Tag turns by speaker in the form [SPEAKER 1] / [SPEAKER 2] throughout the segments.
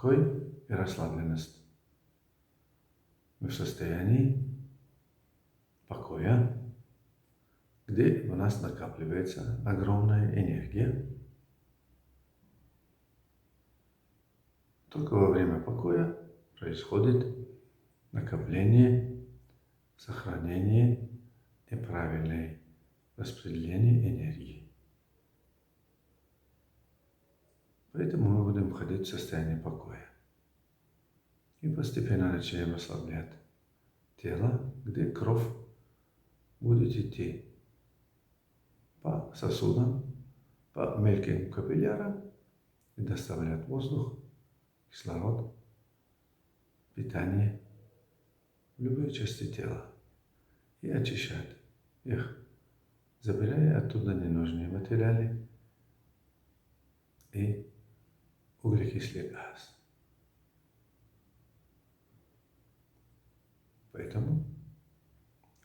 [SPEAKER 1] покой и расслабленность. Мы в состоянии покоя, где у нас накапливается огромная энергия. Только во время покоя происходит накопление, сохранение и правильное распределение энергии. Поэтому мы будем входить в состояние покоя. И постепенно начнем расслаблять тело, где кровь будет идти по сосудам, по мелким капиллярам и доставлять воздух, кислород, питание в любые части тела и очищать их, забирая оттуда ненужные материалы и углекислый газ. Поэтому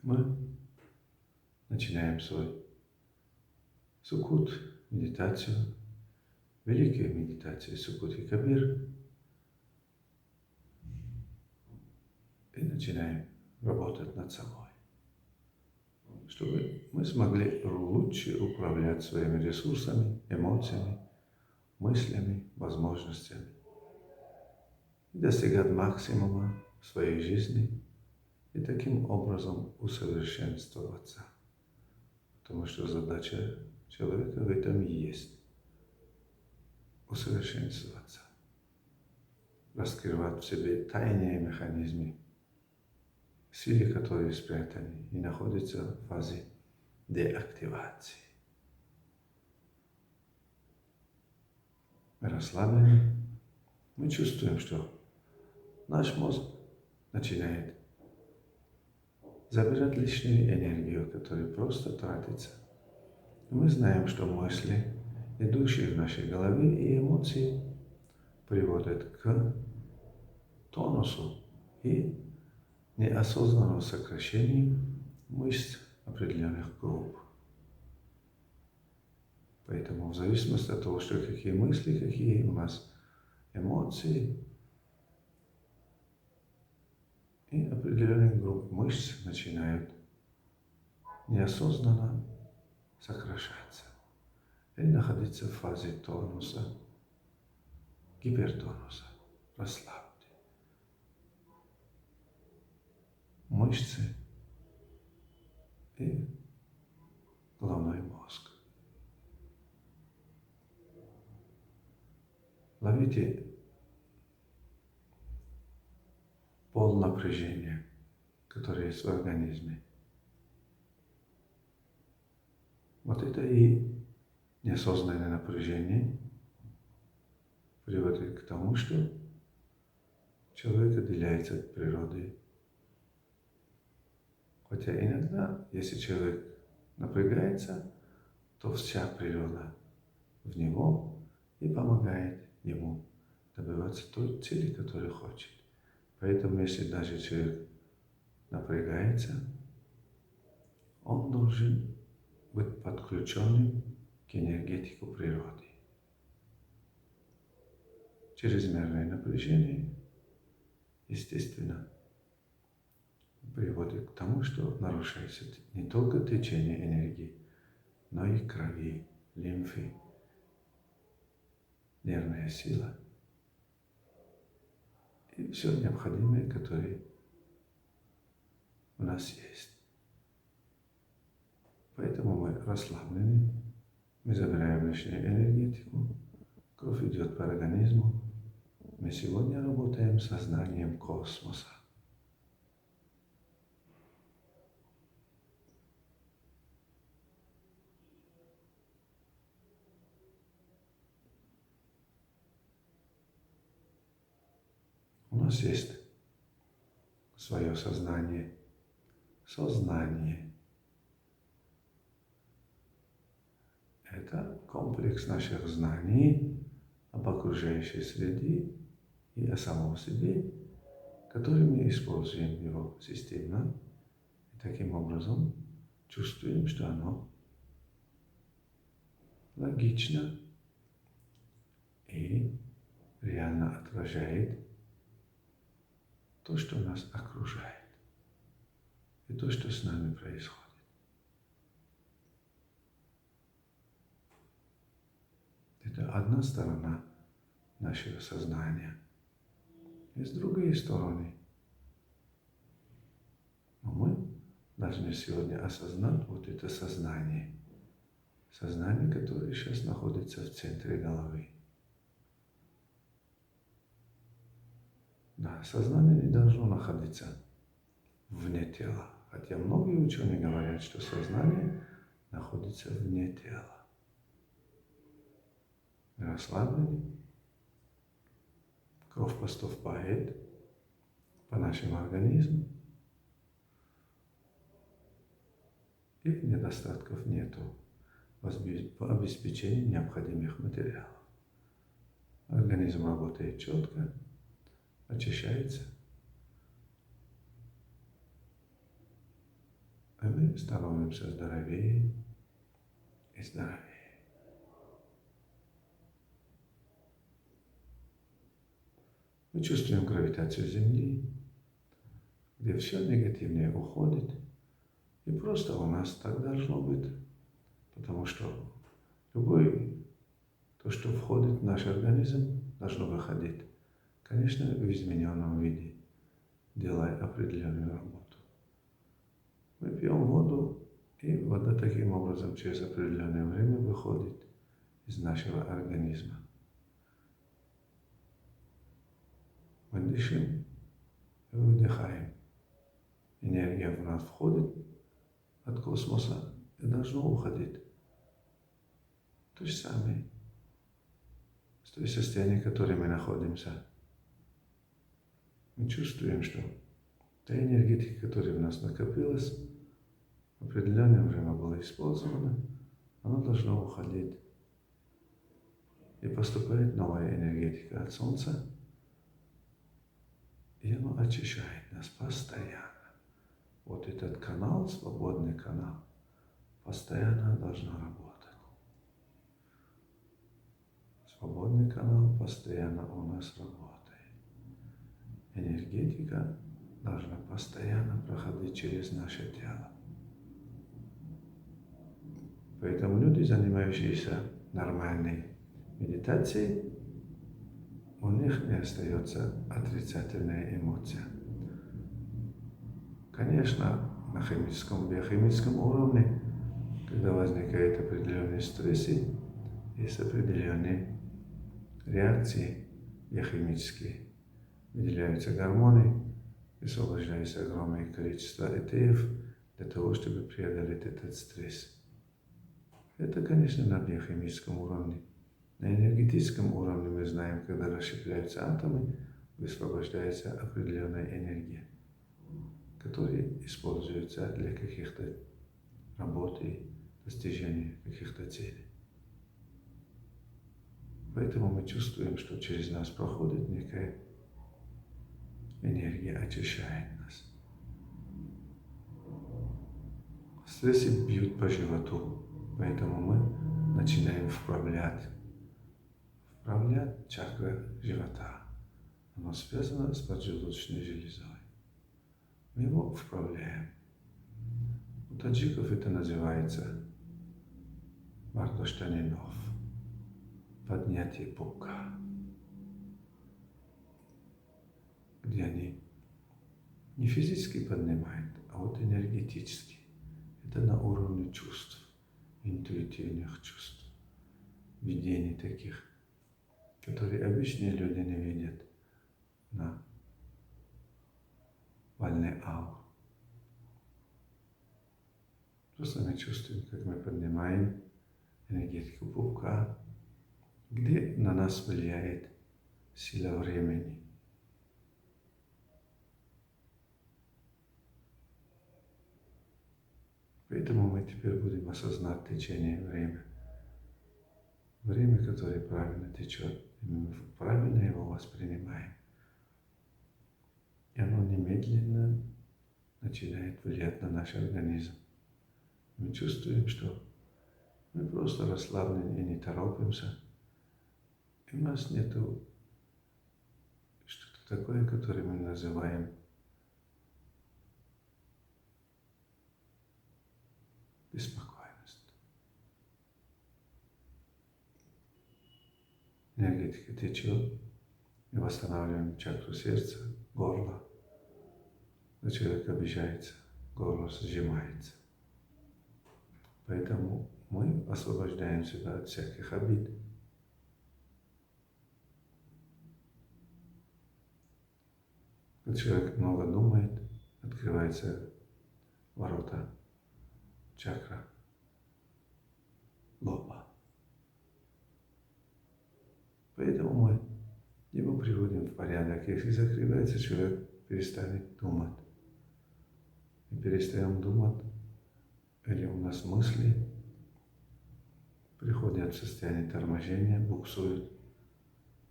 [SPEAKER 1] мы начинаем свой суккут, медитацию, великую медитацию Суккут и Кабир, и начинаем работать над собой, чтобы мы смогли лучше управлять своими ресурсами, эмоциями, мыслями, возможностями и достигать максимума в своей жизни и таким образом усовершенствоваться. Потому что задача человека в этом и есть – усовершенствоваться, раскрывать в себе тайные механизмы, силы, которые спрятаны и находятся в фазе деактивации. Мы расслаблены, мы чувствуем, что наш мозг начинает забирать лишнюю энергию, которая просто тратится. И мы знаем, что мысли, идущие в нашей голове, и эмоции приводят к тонусу и неосознанному сокращению мышц определенных групп. Поэтому в зависимости от того, что какие мысли, какие у нас эмоции, и определенные группы мышц начинают неосознанно сокращаться или находиться в фазе тонуса, гипертонуса. Расслабьте мышцы и головной мозг. Ловите пол напряжения, которое есть в организме. Вот это и неосознанное напряжение приводит к тому, что человек отделяется от природы. Хотя иногда, если человек напрягается, то вся природа в него и помогает ему добиваться той цели, которую хочет. Поэтому, если даже человек напрягается, он должен быть подключенным к энергетику природы. Чрезмерное напряжение, естественно, приводит к тому, что нарушается не только течение энергии, но и крови, лимфы, нервная сила и все необходимое, которое у нас есть. Поэтому мы расслаблены, мы забираем лишнюю энергетику, кровь идет по организму. Мы сегодня работаем с сознанием космоса. У нас есть свое сознание. Сознание – это комплекс наших знаний об окружающей среде и о самом себе, который мы используем его системно, и таким образом чувствуем, что оно логично и реально отражает то, что нас окружает, и то, что с нами происходит. Это одна сторона нашего сознания. И с другой стороны, мы должны сегодня осознать вот это сознание. Сознание, которое сейчас находится в центре головы. Да, сознание не должно находиться вне тела. Хотя многие ученые говорят, что сознание находится вне тела. Мы расслаблены, кровь поступает по нашему организму, и недостатков нету по обеспечению необходимых материалов. Организм работает четко, очищается, и мы становимся здоровее и здоровее. Мы чувствуем гравитацию Земли, где все негативное уходит, и просто у нас так должно быть, потому что то, что входит в наш организм, должно выходить, конечно, в измененном виде, делая определенную работу. Мы пьем воду, и вода таким образом через определенное время выходит из нашего организма. Мы дышим и выдыхаем. Энергия в нас входит от космоса и должна уходить. То же самое с той состоянием, в котором мы находимся. Мы чувствуем, что та энергетика, которая в нас накопилась, в определенное время была использована, она должна уходить. И поступает новая энергетика от Солнца, и оно очищает нас постоянно. Вот этот канал, свободный канал, постоянно должен работать. Свободный канал постоянно у нас работает. Энергетика должна постоянно проходить через наше тело. Поэтому люди, занимающиеся нормальной медитацией, у них не остается отрицательная эмоция. Конечно, на химическом, биохимическом уровне, когда возникают определенные стрессы, есть определенные реакции биохимические. Выделяются гормоны, высвобождается огромное количество ЭТФ для того, чтобы преодолеть этот стресс. Это, конечно, на биохимическом уровне. На энергетическом уровне мы знаем, когда расщепляются атомы, высвобождается определенная энергия, которая используется для каких-то работ и достижения каких-то целей. Поэтому мы чувствуем, что через нас проходит некая энергия, очищает нас. Стрессы бьют по животу, поэтому мы начинаем вправлять чакру живота. Оно связано с поджелудочной железой. Мы его вправляем. У таджиков это называется бардоштанинов, поднятие пупка, где они не физически поднимают, а вот энергетически. Это на уровне чувств, интуитивных чувств, видений таких, которые обычные люди не видят на вольной ауре. Просто мы чувствуем, как мы поднимаем энергетику пупка, где на нас влияет сила времени. Поэтому мы теперь будем осознать течение времени. Время, которое правильно течет, и мы правильно его воспринимаем. И оно немедленно начинает влиять на наш организм. Мы чувствуем, что мы просто расслаблены и не торопимся. И у нас нет в такое, которое мы называем беспокойность. Энергетика течет, и восстанавливаем чакру сердца, горла. Когда человек обижается, горло сжимается. Поэтому мы освобождаем себя от всяких обид. Когда человек много думает, открываются ворота чакра лоба. Поэтому мы его приводим в порядок. Если закрывается, человек перестанет думать. И перестаем думать, или у нас мысли приходят в состояние торможения, буксуют.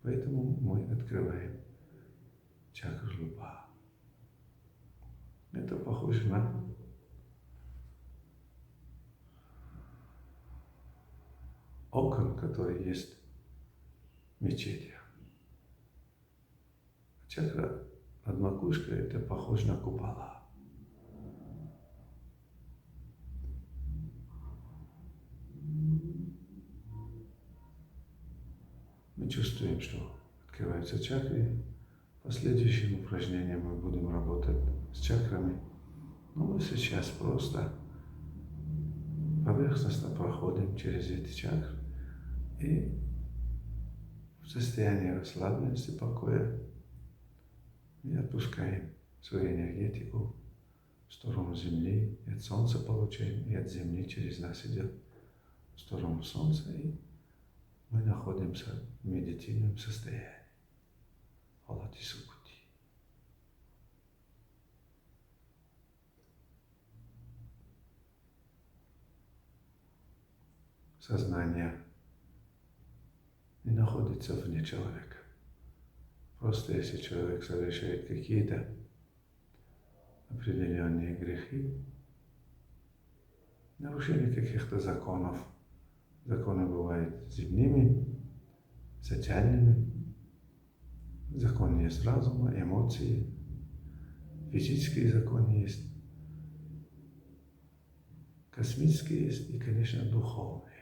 [SPEAKER 1] Поэтому мы открываем чакру лба. Это похоже на окон, которые есть в мечетях. Чакра над макушкой — это похоже на купола. Мы чувствуем, что открываются чакры. Последующим упражнением мы будем работать с чакрами. Но мы сейчас просто поверхностно проходим через эти чакры и в состоянии расслабленности, покоя и отпускаем свою энергетику в сторону Земли, и от Солнца получаем, и от Земли через нас идет в сторону Солнца, и мы находимся в медитативном состоянии. Холати Сукути. Сознание не находится вне человека. Просто если человек совершает какие-то определенные грехи, нарушение каких-то законов. Законы бывают земными, социальными. Закон есть разума, эмоции, физические законы есть, космические есть и, конечно, духовные.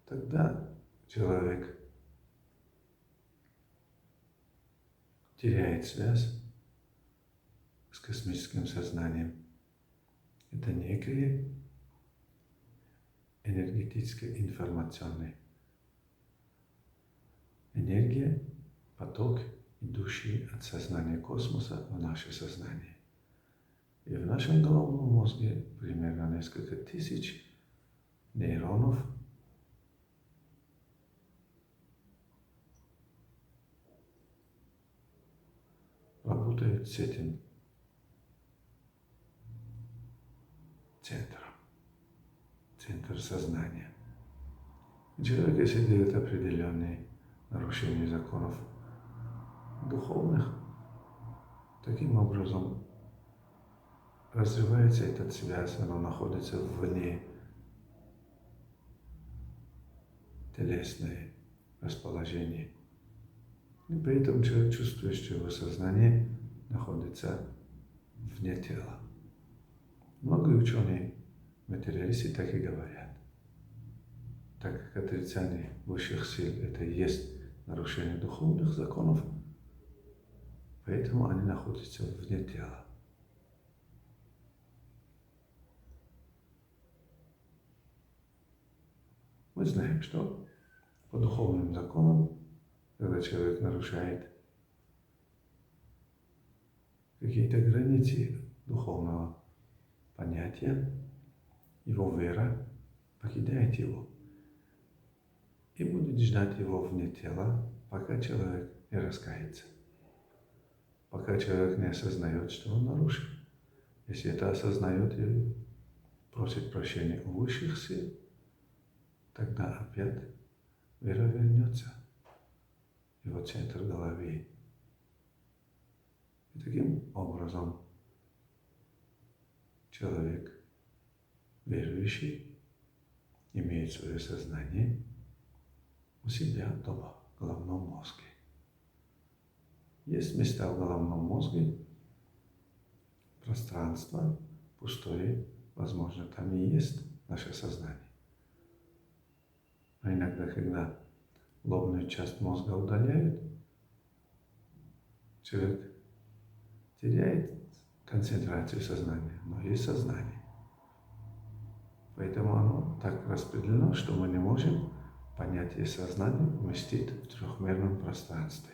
[SPEAKER 1] Тогда человек теряет связь с космическим сознанием. Это некое энергетическо-информационная энергия, поток, идущий от сознания космоса в наше сознание. И в нашем головном мозге примерно несколько тысяч нейронов, работают с этим центр сознания. И человек, если делает определенные нарушения законов духовных, таким образом разрывается эта связь, она находится вне телесное расположение. И поэтому человек чувствует, что его сознание находится вне тела. Многие ученые, материалисты так и говорят. Так как отрицание высших сил — это и есть нарушение духовных законов, поэтому они находятся вне тела. Мы знаем, что по духовным законам, когда человек нарушает какие-то границы духовного понятия, его вера покидает его и будет ждать его вне тела, пока человек не раскается, пока человек не осознает, что он нарушил. Если это осознает и просит прощения у высших сил, тогда опять вера вернется в его центр головы. И таким образом человек, верующий, имеет свое сознание у себя дома, в головном мозге. Есть места в головном мозге, пространство пустое, возможно, там и есть наше сознание. Но иногда, когда лобную часть мозга удаляют, человек теряет концентрацию сознания, но есть сознание. Поэтому оно так распределено, что мы не можем понятие сознания уместить в трехмерном пространстве.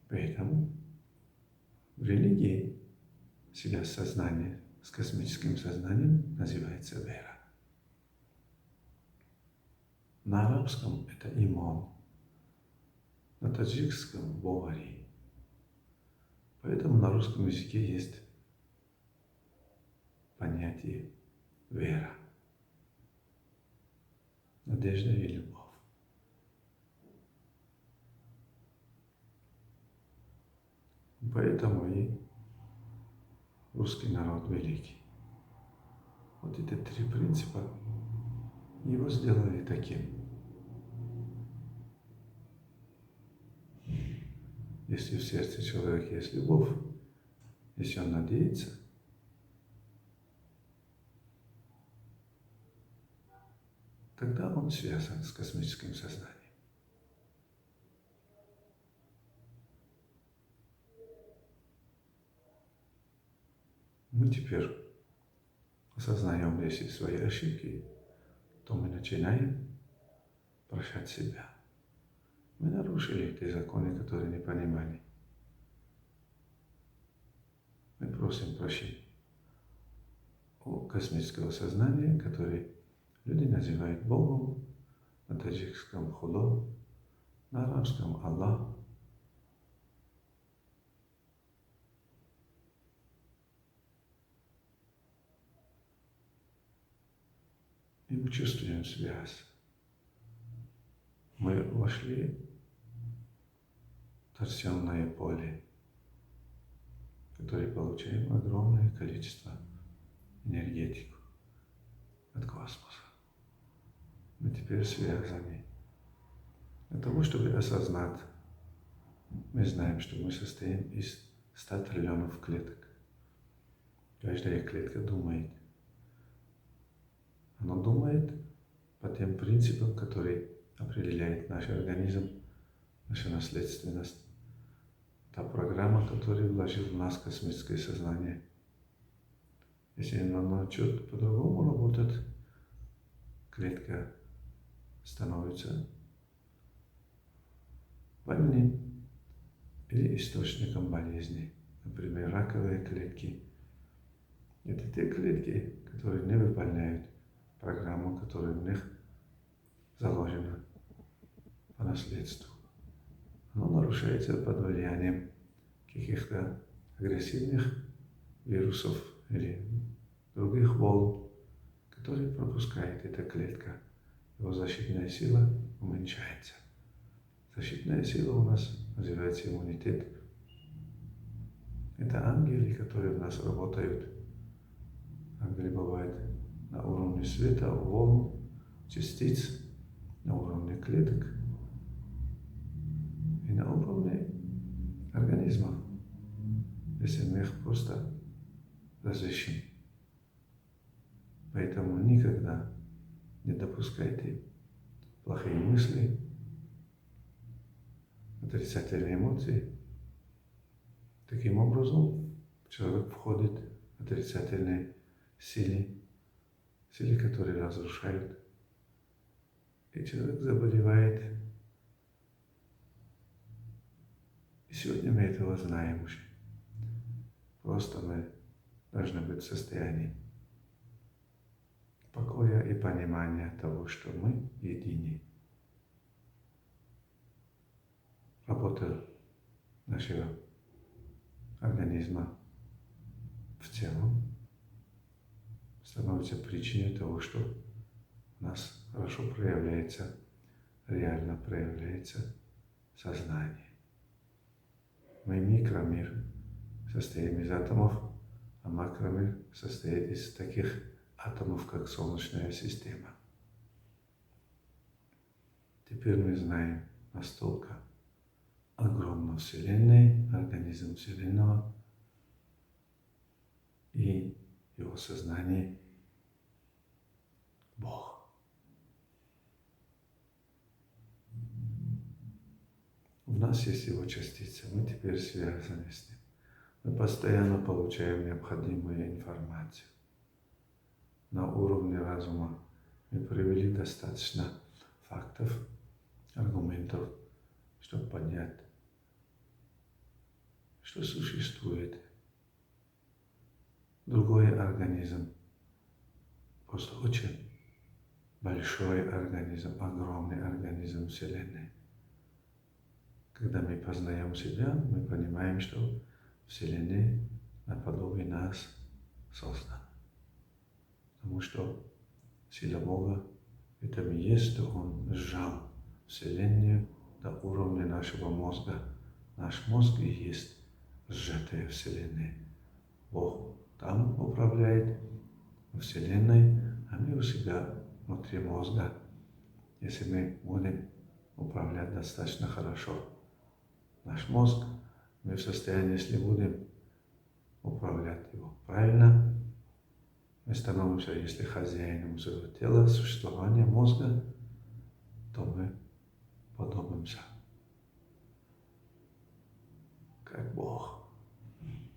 [SPEAKER 1] Поэтому в религии связь сознания с космическим сознанием называется вера. На арабском это иман, на таджикском бовари. Поэтому на русском языке есть понятие вера, надежда и любовь. Поэтому и русский народ великий. Вот эти три принципа его сделали таким. Если в сердце человека есть любовь, если он надеется, тогда он связан с космическим сознанием. Мы теперь осознаем, если свои ошибки, то мы начинаем прощать себя. Мы нарушили эти законы, которые не понимали. Мы просим прощения у космического сознания, которое люди называют Богом, на таджикском Худо, на арабском Аллах. И мы чувствуем связь. Мы вошли в торсионное поле, которое получаем огромное количество энергетику от космоса. Мы теперь связаны. Для того, чтобы осознать, мы знаем, что мы состоим из 100 триллионов клеток. Каждая клетка думает. Она думает по тем принципам, которые определяет наш организм, наша наследственность. Та программа, которую вложил в нас космическое сознание. Если оно начнет по-другому работать, клетка становится больным или источником болезни. Например, раковые клетки. Это те клетки, которые не выполняют программу, которая в них заложена по наследству. Оно нарушается под влиянием каких-то агрессивных вирусов или других волн, которые пропускает эта клетка. Его защитная сила уменьшается. Защитная сила у нас называется иммунитет. Это ангелы, которые в нас работают. Ангелы бывают на уровне света, волн, частиц, на уровне клеток и на уровне организмов, если мы их просто разрешим. Поэтому никогда не допускайте плохие мысли, отрицательные эмоции. Таким образом, человек входит в отрицательные силы, которые разрушают. И человек заболевает. И сегодня мы этого знаем уже. Просто мы должны быть в состоянии покоя и понимания того, что мы едины. Работа нашего организма в целом становится причиной того, что у нас хорошо проявляется, реально проявляется сознание. Мы микромир состоим из атомов, а макромир состоит из таких атомов, как Солнечная система. Теперь мы знаем настолько огромна Вселенной, организм Вселенного и его сознание Бог. В нас есть его частица, мы теперь связаны с ним. Мы постоянно получаем необходимую информацию. На уровне разума мы привели достаточно фактов, аргументов, чтобы понять, что существует другой организм, просто очень большой организм, огромный организм Вселенной. Когда мы познаем себя, мы понимаем, что Вселенная наподобие нас создана. Потому что сила Бога в этом и есть, что Он сжал Вселенную до уровня нашего мозга. Наш мозг и есть сжатая Вселенная. Бог там управляет Вселенной, а мы у себя внутри мозга. Если мы будем управлять достаточно хорошо наш мозг, мы в состоянии, если будем управлять его правильно, мы становимся, если хозяином своего тела, существования мозга, то мы подобимся как Бог.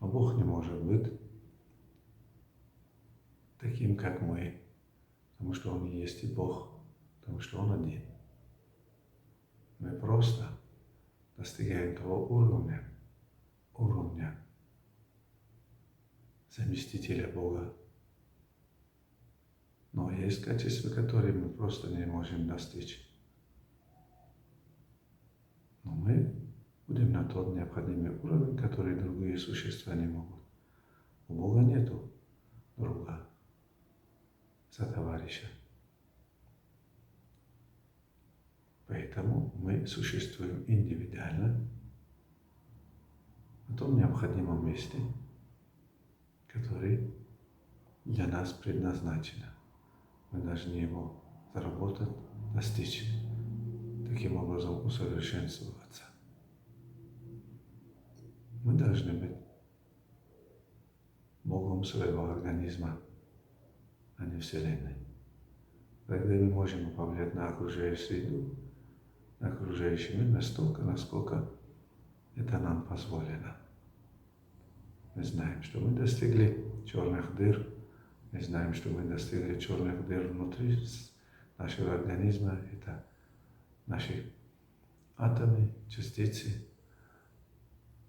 [SPEAKER 1] Но Бог не может быть таким, как мы, потому что Он и есть и Бог, потому что Он один. Мы просто достигаем того уровня заместителя Бога. Но есть качества, которые мы просто не можем достичь. Но мы будем на тот необходимый уровень, который другие существа не могут. У Бога нету друга, сотоварища. Поэтому мы существуем индивидуально на том необходимом месте, который для нас предназначено. Мы должны его заработать, достичь, таким образом усовершенствоваться. Мы должны быть Богом своего организма, а не Вселенной. Тогда мы можем управлять на окружающую среду, на окружающий мир настолько, насколько это нам позволено. Мы знаем, что мы достигли черных дыр, мы знаем, что мы достигли черных дыр внутри нашего организма, это наши атомы, частицы.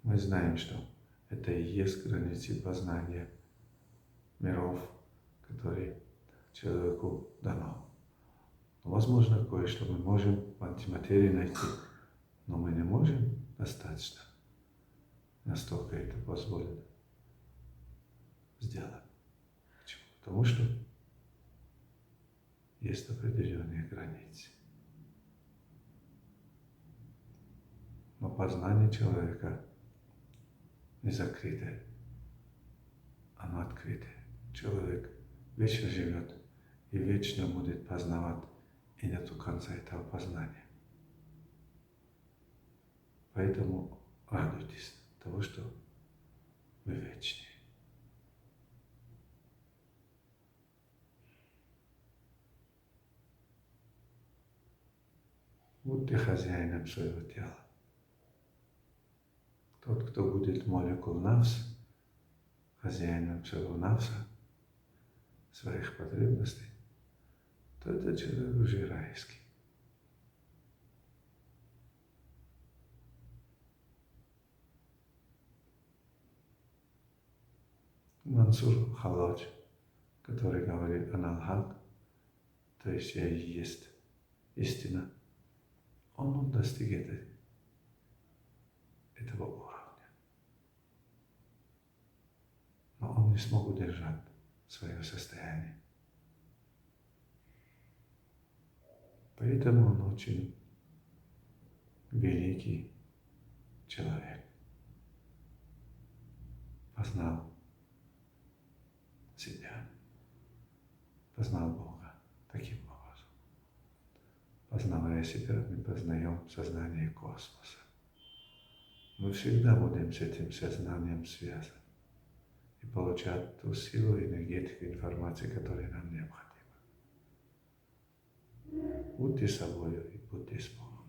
[SPEAKER 1] Мы знаем, что это и есть границы познания миров, которые человеку дано. Но, возможно, кое-что мы можем в антиматерии найти, но мы не можем достаточно. Настолько это позволено сделать. Почему? Потому что есть определенные границы. Но познание человека не закрытое, оно открытое. Человек вечно живет и вечно будет познавать, и нету конца этого познания. Поэтому радуйтесь того, что вы вечны. Будьте хозяином своего тела. Тот, кто будет молекул навс, хозяином своего навса, своих потребностей, то этот человек уже райский. Мансур Халадж, который говорит Аналхак, то есть я и есть истина, он достиг этого уровня. Но он не смог удержать свое состояние. Поэтому он очень великий человек. Познал себя, познал Бога таким образом. познавая себя, мы познаем сознание космоса. Мы всегда будем с этим сознанием связаны и получать ту силу, энергетику, информацию, которая нам необходима. Будьте собой и будьте с Богом.